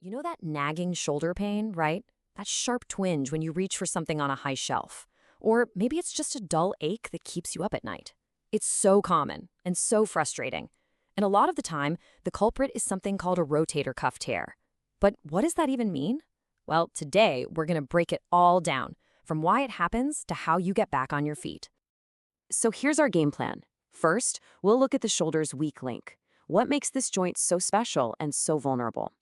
You know that nagging shoulder pain, right? That sharp twinge when you reach for something on a high shelf. Or maybe it's just a dull ache that keeps you up at night. It's so common and so frustrating. And a lot of the time, the culprit is something called a rotator cuff tear. But what does that even mean? Well, today we're going to break it all down, from why it happens to how you get back on your feet. So here's our game plan. First, we'll look at the shoulder's weak link. What makes this joint so special and so vulnerable?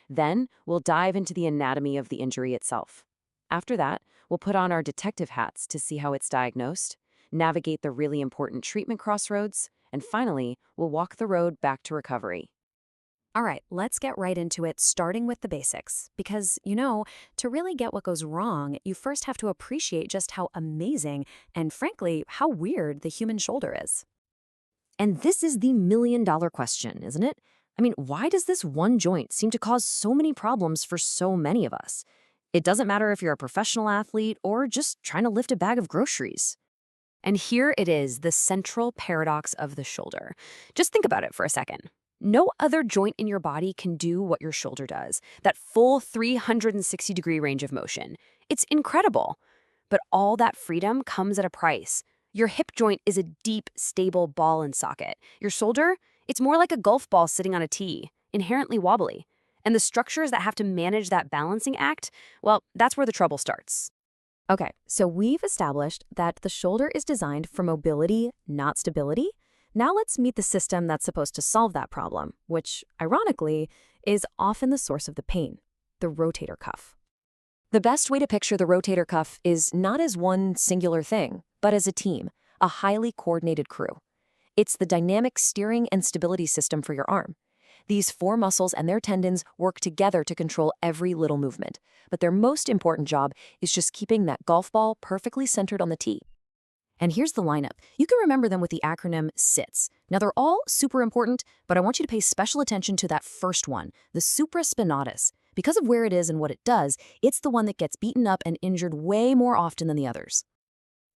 Then, we'll dive into the anatomy of the injury itself. After that, we'll put on our detective hats to see how it's diagnosed, navigate the really important treatment crossroads, and finally, we'll walk the road back to recovery. All right, let's get right into it, starting with the basics. Because, to really get what goes wrong, you first have to appreciate just how amazing and, frankly, how weird the human shoulder is. And this is the million-dollar question, isn't it? I mean, why does this one joint seem to cause so many problems for so many of us? It doesn't matter if you're a professional athlete or just trying to lift a bag of groceries. And here it is, the central paradox of the shoulder. Just think about it for a second. No other joint in your body can do what your shoulder does, that full 360-degree range of motion. It's incredible. But all that freedom comes at a price. Your hip joint is a deep, stable ball and socket. Your shoulder, it's more like a golf ball sitting on a tee, inherently wobbly. And the structures that have to manage that balancing act, well, that's where the trouble starts. Okay, so we've established that the shoulder is designed for mobility, not stability. Now let's meet the system that's supposed to solve that problem, which, ironically, is often the source of the pain, the rotator cuff. The best way to picture the rotator cuff is not as one singular thing, but as a team, a highly coordinated crew. It's the dynamic steering and stability system for your arm. These four muscles and their tendons work together to control every little movement, but their most important job is just keeping that golf ball perfectly centered on the tee. And here's the lineup. You can remember them with the acronym SITS. Now, they're all super important, but I want you to pay special attention to that first one, the supraspinatus. Because of where it is and what it does, it's the one that gets beaten up and injured way more often than the others.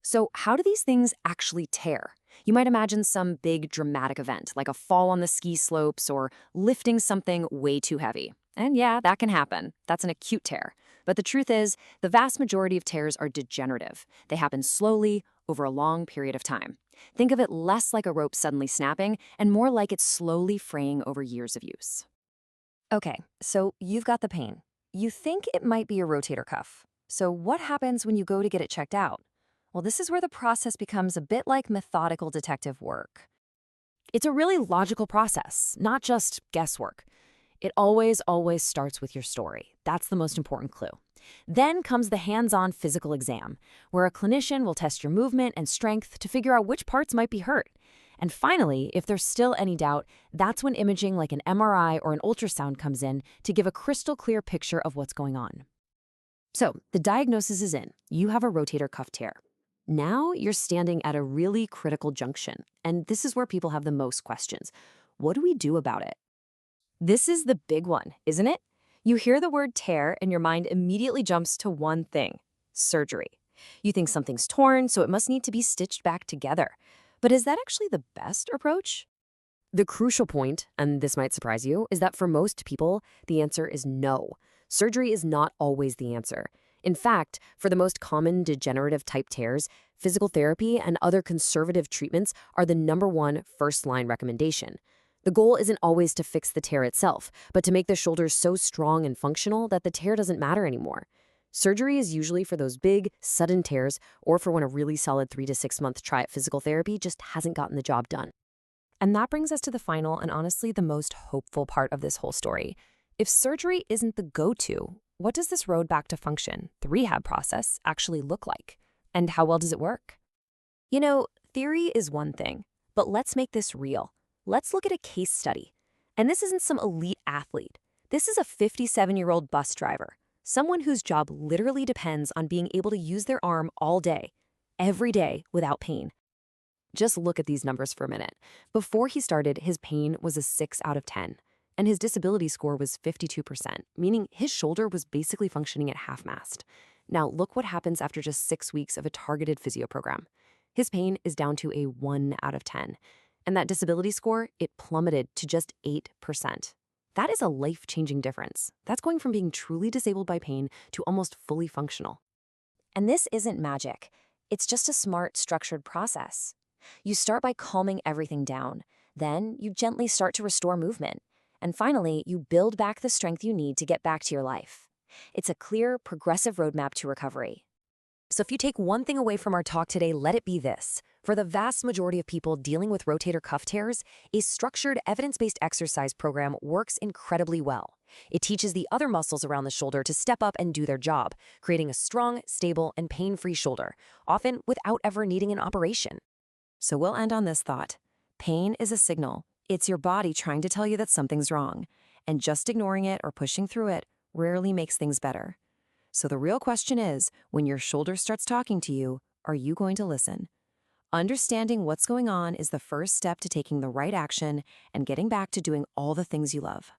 So how do these things actually tear? You might imagine some big dramatic event, like a fall on the ski slopes or lifting something way too heavy. And yeah, that can happen. That's an acute tear. But the truth is, the vast majority of tears are degenerative. They happen slowly, over a long period of time. Think of it less like a rope suddenly snapping and more like it's slowly fraying over years of use. Okay, so you've got the pain. You think it might be a rotator cuff. So what happens when you go to get it checked out? Well, this is where the process becomes a bit like methodical detective work. It's a really logical process, not just guesswork. It always starts with your story. That's the most important clue. Then comes the hands-on physical exam, where a clinician will test your movement and strength to figure out which parts might be hurt. And finally, if there's still any doubt, that's when imaging like an MRI or an ultrasound comes in to give a crystal clear picture of what's going on. So, the diagnosis is in. You have a rotator cuff tear. Now you're standing at a really critical junction, and this is where people have the most questions. What do we do about it? This is the big one, isn't it? You hear the word tear and your mind immediately jumps to one thing: surgery. You think something's torn, so it must need to be stitched back together. But is that actually the best approach? The crucial point, and this might surprise you, is that for most people, the answer is no. Surgery is not always the answer. In fact, for the most common degenerative type tears, physical therapy and other conservative treatments are the #1 first-line recommendation. The goal isn't always to fix the tear itself, but to make the shoulders so strong and functional that the tear doesn't matter anymore. Surgery is usually for those big, sudden tears or for when a really solid 3 to 6 month try at physical therapy just hasn't gotten the job done. And that brings us to the final and honestly the most hopeful part of this whole story. If surgery isn't the go-to, what does this road back to function, the rehab process, actually look like? And how well does it work? Theory is one thing, but let's make this real. Let's look at a case study. And this isn't some elite athlete. This is a 57-year-old bus driver, someone whose job literally depends on being able to use their arm all day, every day, without pain. Just look at these numbers for a minute. Before he started, his pain was a 6 out of 10. And his disability score was 52%, meaning his shoulder was basically functioning at half-mast. Now, look what happens after just 6 weeks of a targeted physio program. His pain is down to a 1 out of 10. And that disability score, it plummeted to just 8%. That is a life-changing difference. That's going from being truly disabled by pain to almost fully functional. And this isn't magic. It's just a smart, structured process. You start by calming everything down. Then you gently start to restore movement. And finally, you build back the strength you need to get back to your life. It's a clear, progressive roadmap to recovery. So if you take one thing away from our talk today, let it be this. For the vast majority of people dealing with rotator cuff tears, a structured, evidence-based exercise program works incredibly well. It teaches the other muscles around the shoulder to step up and do their job, creating a strong, stable, and pain-free shoulder, often without ever needing an operation. So we'll end on this thought. Pain is a signal. It's your body trying to tell you that something's wrong, and just ignoring it or pushing through it rarely makes things better. So the real question is, when your shoulder starts talking to you, are you going to listen? Understanding what's going on is the first step to taking the right action and getting back to doing all the things you love.